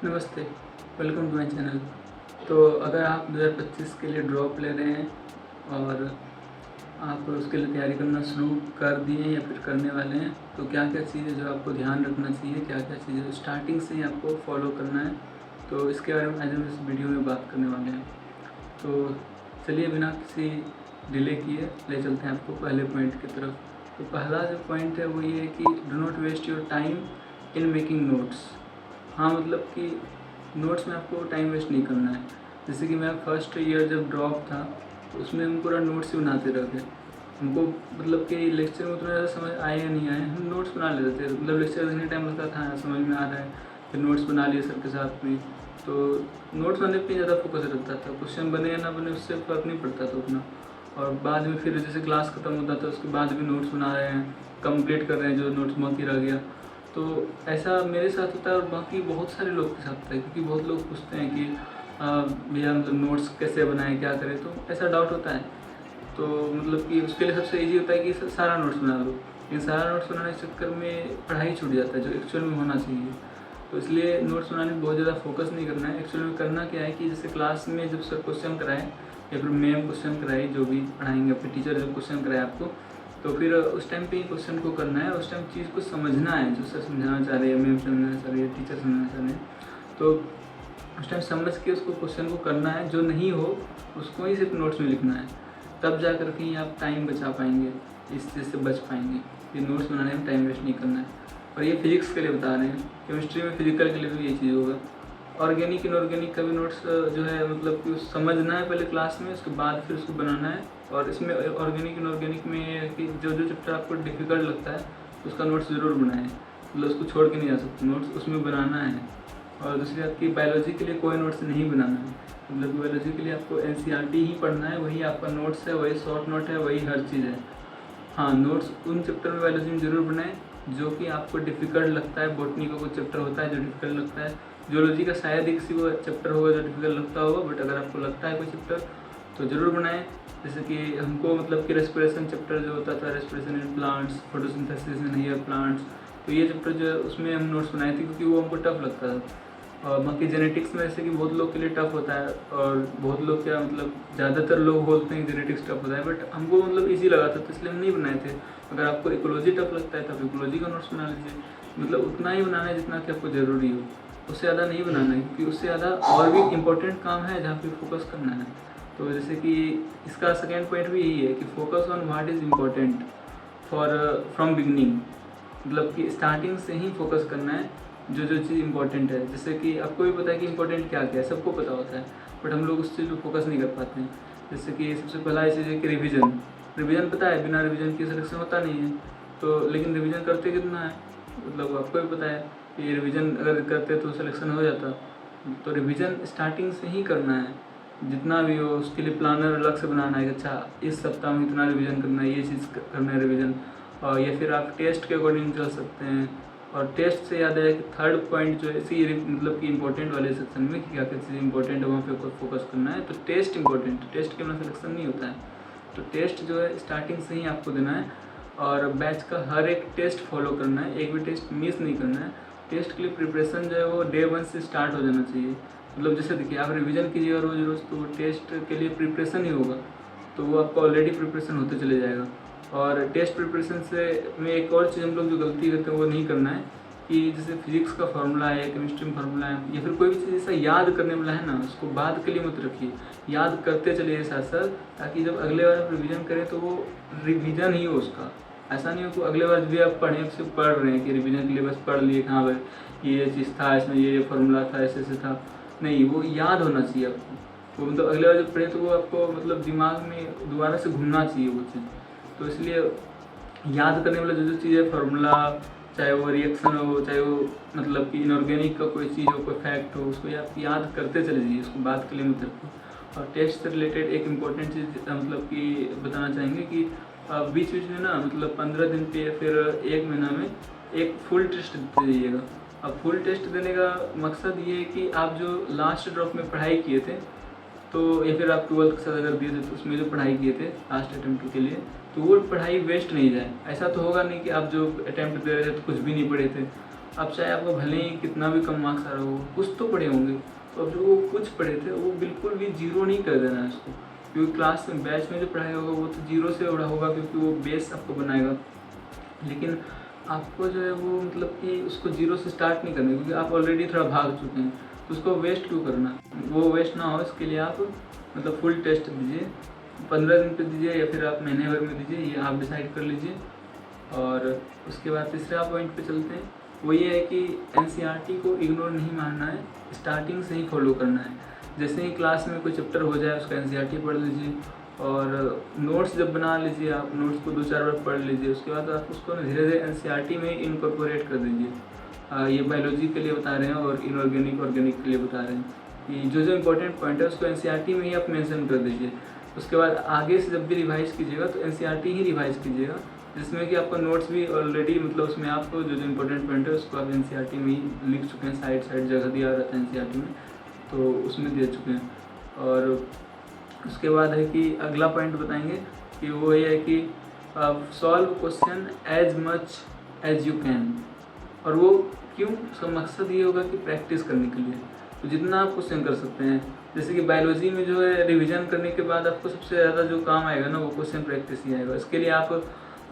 नमस्ते, welcome to my channel. तो अगर आप 2025 के लिए ड्रॉप ले रहे हैं और आप उसके लिए तैयारी करना शुरू कर दिए हैं या फिर करने वाले हैं, तो क्या क्या चीज़ें जो आपको ध्यान रखना चाहिए, क्या क्या चीज़ें स्टार्टिंग से ही आपको फॉलो करना है, तो इसके बारे में आज हम इस वीडियो में बात करने वाले हैं। तो चलिए बिना किसी डिले किए ले चलते हैं आपको पहले पॉइंट की तरफ। तो पहला जो पॉइंट है वो ये है कि do not waste your time in making notes. हाँ, मतलब कि नोट्स में आपको टाइम वेस्ट नहीं करना है। जैसे कि मैं फर्स्ट ईयर जब ड्रॉप था तो उसमें हम पूरा नोट्स ही बनाते रहते। हमको मतलब कि लेक्चर में उतना ज़्यादा समझ आए या नहीं आए, हम नोट्स बना लेते थे। मतलब लेक्चर देने टाइम लगता था समझ में आ रहा है, फिर नोट्स बना लिए सर के साथ में। तो नोट्स बनाने पर ज़्यादा फोकस रहता था, क्वेश्चन बने या ना बने उससे फ़र्क नहीं पड़ता था उतना। और बाद में फिर जैसे क्लास ख़त्म होता था उसके बाद भी नोट्स बना रहे हैं, कंप्लीट कर रहे हैं जो नोट्स बाकी रह गया। तो ऐसा मेरे साथ होता है और बाकी बहुत सारे लोग के साथ होता है, क्योंकि बहुत लोग पूछते हैं कि भैया मतलब नोट्स कैसे बनाएं, क्या करें, तो ऐसा डाउट होता है। तो मतलब कि उसके लिए सबसे ईजी होता है कि सारा नोट्स बना लो, लेकिन सारा नोट्स बनाने के चक्कर में पढ़ाई छूट जाता है जो एक्चुअल में होना चाहिए। तो इसलिए नोट्स बनाने में बहुत ज़्यादा फोकस नहीं करना है। एक्चुअल में करना क्या है कि जैसे क्लास में जब सर क्वेश्चन कराए या फिर मैम क्वेश्चन कराए, जो भी पढ़ाएंगे अपने टीचर जब क्वेश्चन कराए आपको, तो फिर उस टाइम पे ही क्वेश्चन को करना है, उस टाइम चीज़ को समझना है जो सर समझाना चाह रहे हैं, मैम समझाना चाह रही है, टीचर समझाना चाह रहे हैं। तो उस टाइम समझ के उसको क्वेश्चन को करना है, जो नहीं हो उसको ही सिर्फ नोट्स में लिखना है। तब जा कर के आप टाइम बचा पाएंगे, इस चीज़ से बच पाएंगे। ये नोट्स बनाने में टाइम वेस्ट नहीं करना है। और ये फिजिक्स के लिए बता रहे हैं, केमिस्ट्री में फिजिकल के लिए भी ये चीज़ होगा। ऑर्गेनिक इनऑर्गेनिक का भी नोट्स जो है मतलब कि समझना है पहले क्लास में, उसके बाद फिर उसको बनाना है। और इसमें ऑर्गेनिक इनऑर्गेनिक में ये है कि जो जो चैप्टर आपको डिफ़िकल्ट लगता है उसका नोट्स ज़रूर बनाएं, मतलब उसको छोड़ के नहीं जा सकते, नोट्स उसमें बनाना है। और दूसरी बात की बायोलॉजी के लिए कोई नोट्स नहीं बनाना है, मतलब बायोलॉजी के लिए आपको एनसीईआरटी ही पढ़ना है, वही आपका नोट्स है, वही शॉर्ट नोट है, वही हर चीज़ है। हाँ, नोट्स उन चैप्टर में बायोलॉजी में ज़रूर बनाएं जो कि आपको डिफ़िकल्ट लगता है। बॉटनी का कोई चैप्टर होता है जो डिफ़िकल्ट लगता है, जियोलॉजी का शायद ही किसी को चैप्टर होगा जो डिफ़िकल्ट लगता होगा, बट अगर आपको लगता है कोई चैप्टर तो ज़रूर बनाएं। जैसे कि हमको मतलब कि रेस्पिरेशन चैप्टर जो होता था, respiration in plants, photosynthesis in higher plants, तो ये चैप्टर जो है उसमें हम नोट्स बनाए थे क्योंकि वो हमको टफ लगता था। और बाकी जेनेटिक्स में जैसे कि बहुत लोग के लिए टफ होता है, और बहुत लोग क्या मतलब ज़्यादातर लोग बोलते हैं जेनेटिक्स टफ होता है, बट हमको मतलब ईजी लगा था तो इसलिए हम नहीं बनाए थे। अगर आपको इकोलॉजी टफ लगता है तो आप इकोलॉजी का नोट्स बना लीजिए, मतलब उतना ही बनाना है जितना कि आपको ज़रूरी हो, उससे ज़्यादा नहीं बनाना है, क्योंकि उससे ज़्यादा और भी इम्पोर्टेंट काम है जहाँ पे फोकस करना है। तो जैसे कि इसका सेकेंड पॉइंट भी यही है कि focus on what is important for from beginning, मतलब कि स्टार्टिंग से ही फोकस करना है जो जो चीज़ इंपॉर्टेंट है। जैसे कि आपको भी पता है कि इंपॉर्टेंट क्या क्या है, सबको पता होता है, बट हम लोग उस चीज़ पर फोकस नहीं कर पाते हैं। जैसे कि सबसे पहला चीज़ है कि रिवीजन। रिवीजन पता है बिना रिवीजन के सिलेक्शन होता नहीं है, तो लेकिन रिवीजन करते कितना है, मतलब आपको भी पता है कि रिवीजन अगर करते तो सिलेक्शन हो जाता। तो रिवीजन स्टार्टिंग से ही करना है, जितना भी हो उसके लिए प्लानर अलग से बनाना है कि अच्छा इस सप्ताह में इतना रिवीजन करना है, ये चीज़ करना है रिवीजन। और या फिर आप टेस्ट के अकॉर्डिंग चल सकते हैं। और टेस्ट से याद है कि थर्ड पॉइंट जो है इसी मतलब कि इंपॉर्टेंट वाले सेक्शन में कि क्या क्या चीज़ इंपॉर्टेंट है वहाँ पे फोकस करना है। तो टेस्ट इंपॉर्टेंट, टेस्ट के बिना सिलेक्शन नहीं होता है, तो टेस्ट जो है स्टार्टिंग से ही आपको देना है। और बैच का हर एक टेस्ट फॉलो करना है, एक भी टेस्ट मिस नहीं करना है। टेस्ट के लिए प्रिपरेशन जो है वो डे 1 से स्टार्ट हो जाना चाहिए। मतलब जैसे देखिए आप रिवीजन कीजिएगा रोज़ रोज़ तो टेस्ट के लिए प्रिपरेशन ही होगा, तो वो आपका ऑलरेडी प्रिपरेशन होते चले जाएगा। और टेस्ट प्रिपरेशन से में एक और चीज़ हम लोग जो गलती करते हैं वो नहीं करना है कि जैसे फिजिक्स का फार्मूला है, केमिस्ट्री में फार्मूला है, या फिर कोई भी चीज़ ऐसा याद करने वाला है ना, उसको बाद के लिए मत रखिए, याद करते चलिए साथ साथ, ताकि जब अगले बार आप रिवीजन करें तो वो रिवीजन ही हो उसका। ऐसा नहीं हो कि अगले बार भी आप पढ़ें, सिर्फ पढ़ रहे हैं कि रिवीजन के लिए बस पढ़ लिए, हाँ भाई ये चीज़ था, इसमें ये फार्मूला था, ऐसे ऐसे था, नहीं, वो याद होना चाहिए आपको। वो मतलब अगले बार जब पढ़े तो वो आपको मतलब दिमाग में दोबारा से घूमना चाहिए वो चीज़। तो इसलिए याद करने वाला जो जो चीज़ है फार्मूला, चाहे वो रिएक्शन हो, चाहे वो मतलब कि इनऑर्गेनिक का कोई चीज़ हो, कोई फैक्ट हो, उसको आप याद करते चले जाइए, उसको बात के लिए मत रखो। और टेस्ट से रिलेटेड एक इम्पॉर्टेंट चीज़ मतलब कि बताना चाहेंगे कि बीच बीच में ना मतलब 15 दिन पे या फिर 1 महीना में एक फुल टेस्ट देते जाइएगा। अब फुल टेस्ट देने का मकसद ये है कि आप जो लास्ट ड्रॉप में पढ़ाई किए थे, तो या फिर आप 12th के साथ अगर दिए थे तो उसमें जो पढ़ाई किए थे लास्ट अटैम्प्ट के लिए, तो वो पढ़ाई वेस्ट नहीं जाए। ऐसा तो होगा नहीं कि आप जो अटैम्प्ट दे रहे थे तो कुछ भी नहीं पढ़े थे, अब चाहे आपका भले ही कितना भी कम मार्क्स आ रहा हो, कुछ तो पढ़े होंगे। तो अब जो वो कुछ पढ़े थे वो बिल्कुल भी जीरो नहीं कर देना है उसको, क्योंकि क्लास में बैच में जो पढ़ाई होगा वो तो जीरो से उड़ा होगा, क्योंकि वो बेस आपको बनाएगा। लेकिन आपको जो है वो मतलब कि उसको जीरो से स्टार्ट नहीं करना, क्योंकि आप ऑलरेडी थोड़ा भाग चुके हैं, तो उसको वेस्ट क्यों करना। वो वेस्ट ना हो इसके लिए आप मतलब फुल टेस्ट दीजिए, 15 दिन पे दीजिए या फिर आप महीने भर में दीजिए, ये आप डिसाइड कर लीजिए। और उसके बाद तीसरा पॉइंट पे चलते हैं, वो ये है कि एनसीईआरटी को इग्नोर नहीं मारना है, स्टार्टिंग से ही फॉलो करना है। जैसे ही क्लास में कोई चैप्टर हो जाए उसका एनसीईआरटी पढ़ लीजिए, और नोट्स जब बना लीजिए आप नोट्स को 2-4 बार पढ़ लीजिए। उसके बाद आप उसको धीरे धीरे एनसीईआरटी में इनकॉर्पोरेट कर दीजिए। ये बायोलॉजी के लिए बता रहे हैं और इनऑर्गेनिक ऑर्गेनिक के लिए बता रहे हैं कि जो जो इम्पोर्टेंट पॉइंट है उसको एनसीईआरटी में ही आप मेंशन कर दीजिए। उसके बाद आगे से जब भी रिवाइज़ कीजिएगा तो एनसीईआरटी ही रिवाइज़ कीजिएगा, जिसमें कि आपका नोट्स भी ऑलरेडी मतलब उसमें आपको जो जो इम्पोर्टेंट पॉइंट है उसको आप एनसीईआरटी में ही लिख चुके हैं, साइड जगह दिया रहता है एनसीईआरटी में, तो उसमें दे चुके हैं। और उसके बाद है कि अगला पॉइंट बताएंगे कि वो ये है कि solve question as much as you can. और वो क्यों, उसका मकसद ये होगा कि प्रैक्टिस करने के लिए, तो जितना आप क्वेश्चन कर सकते हैं। जैसे कि बायोलॉजी में जो है रिवीजन करने के बाद आपको सबसे ज़्यादा जो काम आएगा ना वो क्वेश्चन प्रैक्टिस ही आएगा। इसके लिए आप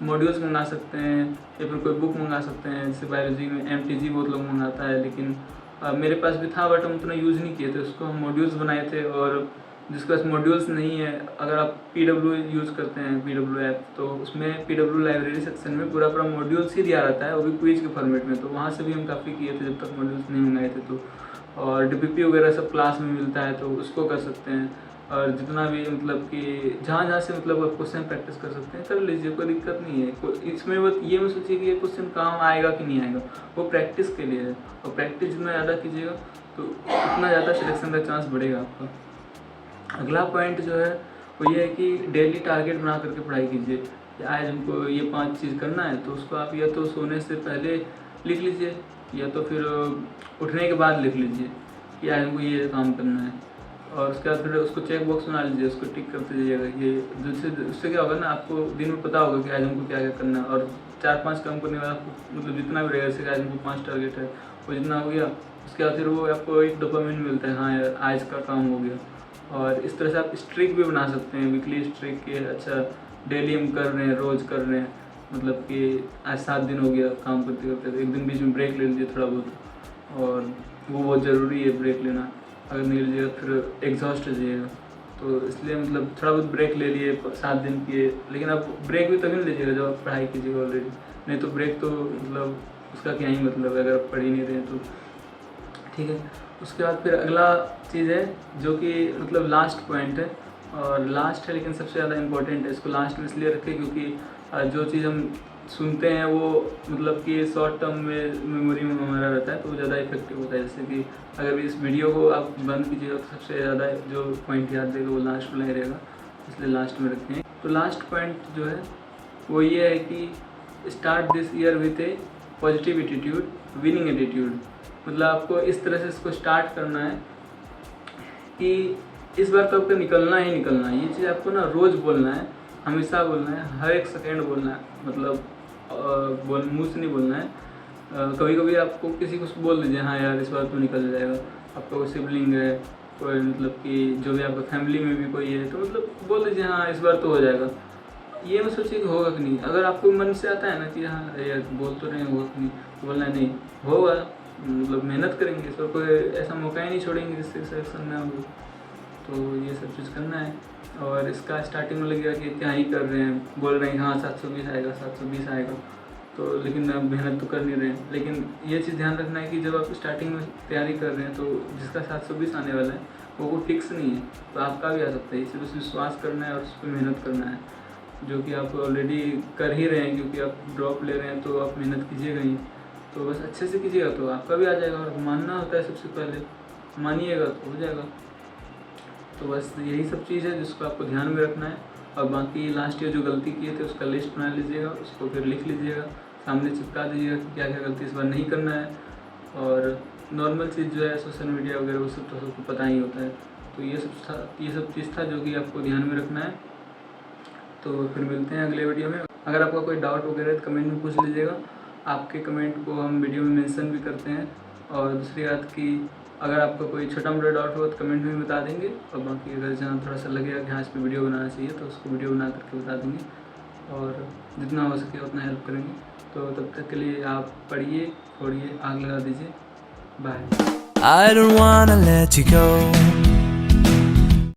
मॉड्यूल्स मंगा सकते हैं या फिर कोई बुक मंगा सकते हैं। जैसे बायोलॉजी में MTG बहुत लोग मंगाता है, लेकिन मेरे पास भी था बट हम उतना यूज़ नहीं किए थे उसको, हम मॉड्यूल्स बनाए थे। और जिसके पास मॉड्यूल्स नहीं है, अगर आप PW यूज़ करते हैं, PW ऐप, तो उसमें PW लाइब्रेरी सेक्शन में पूरा मॉड्यूल्स ही दिया रहता है, वो भी क्विज के फॉर्मेट में। तो वहाँ से भी हम काफ़ी किए थे जब तक मॉड्यूल्स नहीं मंगाए थे। तो और DPP वगैरह सब क्लास में मिलता है तो उसको कर सकते हैं। और जितना भी मतलब कि जहाँ जहाँ से मतलब आप क्वेश्चन प्रैक्टिस कर सकते हैं कर लीजिए, कोई दिक्कत नहीं है। इसमें बस ये मत सोचिए कि ये क्वेश्चन काम आएगा कि नहीं आएगा, वो प्रैक्टिस के लिए है। और प्रैक्टिस जितना ज़्यादा कीजिएगा तो उतना ज़्यादा सिलेक्शन का चांस बढ़ेगा आपका। अगला पॉइंट जो है वो ये है कि डेली टारगेट बना करके पढ़ाई कीजिए कि आज हमको ये 5 चीज़ करना है, तो उसको आप या तो सोने से पहले लिख लीजिए या तो फिर उठने के बाद लिख लीजिए कि आज हमको ये काम करना है। और उसके बाद फिर उसको चेक बॉक्स बना लीजिए, उसको टिक करते जाइएगा। ये उससे क्या होगा ना, आपको दिन में पता होगा कि आज हमको क्या क्या करना है। और 4-5 काम करने वाला आपको मतलब जितना भी रहेगा, जैसे आज हमको 5 टारगेट है, वो जितना हो गया उसके बाद फिर वो आपको एक डोपामिन मिलता है, हाँ यार आज का काम हो गया। और इस तरह से आप स्ट्रिक भी बना सकते हैं, वीकली स्ट्रिक के। अच्छा डेली हम कर रहे हैं, रोज़ कर रहे हैं, मतलब कि आज 7 दिन हो गया काम करते करते, तो एक दिन बीच में ब्रेक ले लीजिए थोड़ा बहुत। और वो बहुत ज़रूरी है ब्रेक लेना, अगर नहीं लीजिएगा फिर एग्जॉस्ट हो जाइएगा। तो इसलिए मतलब थोड़ा बहुत ब्रेक ले लिए 7 दिन किए, लेकिन आप ब्रेक भी तभी नहीं लीजिएगा जब आप पढ़ाई कीजिएगा ऑलरेडी, नहीं तो ब्रेक तो मतलब उसका क्या ही मतलब है अगर आप पढ़ ही नहीं रहे तो। ठीक है, उसके बाद फिर अगला चीज़ है जो कि मतलब लास्ट पॉइंट है, और लास्ट है लेकिन सबसे ज़्यादा इम्पोर्टेंट है। इसको लास्ट में इसलिए रखें क्योंकि जो चीज़ हम सुनते हैं वो मतलब कि शॉर्ट टर्म में मेमोरी में हमारा रहता है, तो वो ज़्यादा इफेक्टिव होता है। जैसे कि अगर इस वीडियो को आप बंद कीजिएगा तो सबसे ज़्यादा जो पॉइंट याद रहेगा वो लास्ट में रहेगा, इसलिए लास्ट में रखें। तो लास्ट पॉइंट जो है वो ये है कि start this year with A positive attitude, winning attitude. मतलब आपको इस तरह से इसको स्टार्ट करना है कि इस बार तो आपको निकलना ही निकलना है। ये चीज़ आपको ना रोज़ बोलना है, हमेशा बोलना है, हर एक सेकेंड बोलना है। मतलब मुँह से नहीं बोलना है। कभी कभी आपको किसी को बोल दीजिए हाँ यार इस बार तो निकल जाएगा। आपका कोई सिबलिंग है, कोई मतलब कि जो भी आपका फैमिली में भी कोई है, तो मतलब बोल दीजिए हाँ इस बार तो हो जाएगा। ये मत सोचिए कि होगा कि नहीं। अगर आपको मन से आता है ना कि हाँ यार बोल तो रहे हैं होगा कि नहीं, तो बोलना नहीं होगा, मतलब मेहनत करेंगे, इस पर कोई ऐसा मौका ही नहीं छोड़ेंगे जिससे सिलेक्शन ना हो। तो ये सब चीज़ करना है। और इसका स्टार्टिंग में लगेगा कि क्या ही कर रहे हैं, बोल रहे हैं हाँ 720 आएगा 720 आएगा, तो लेकिन आप मेहनत तो कर नहीं रहे हैं। लेकिन ये चीज़ ध्यान रखना है कि जब आप स्टार्टिंग में तैयारी कर रहे हैं तो जिसका 720 आने वाला है वो कोई फिक्स नहीं है, तो आपका भी आ सकता है। इसी बस विश्वास करना है और उस पर मेहनत करना है, जो कि आप ऑलरेडी कर ही रहे हैं, क्योंकि आप ड्रॉप ले रहे हैं तो आप मेहनत कीजिएगा ही। तो बस अच्छे से कीजिएगा तो आपका भी आ जाएगा। और मानना होता है सबसे पहले, मानिएगा तो हो जाएगा। तो बस यही सब चीज़ है जिसको आपको ध्यान में रखना है। और बाकी लास्ट ईयर जो गलती किए थे उसका लिस्ट बना लीजिएगा, उसको फिर लिख लीजिएगा, सामने चिपका दीजिएगा कि क्या क्या गलती इस बार नहीं करना है। और नॉर्मल चीज़ जो है सोशल मीडिया वगैरह वो सब तो सबको पता ही होता है। तो ये सब चीज़ था जो कि आपको ध्यान में रखना है। तो फिर मिलते हैं अगले वीडियो में। अगर आपका कोई डाउट वगैरह है तो कमेंट में पूछ लीजिएगा। आपके कमेंट को हम वीडियो में मेंशन भी करते हैं। और दूसरी बात कि अगर आपका कोई छोटा मोटा डाउट हो तो कमेंट में बता देंगे, और बाकी अगर जहाँ थोड़ा सा लगेगा कि हाँ इस पर वीडियो बनाना चाहिए तो उसको वीडियो बना करके बता देंगे, और जितना हो सके उतना हेल्प करेंगे। तो तब तक के लिए आप पढ़िए, छोड़िए, आग लगा दीजिए। Bye. I don't wanna let you go.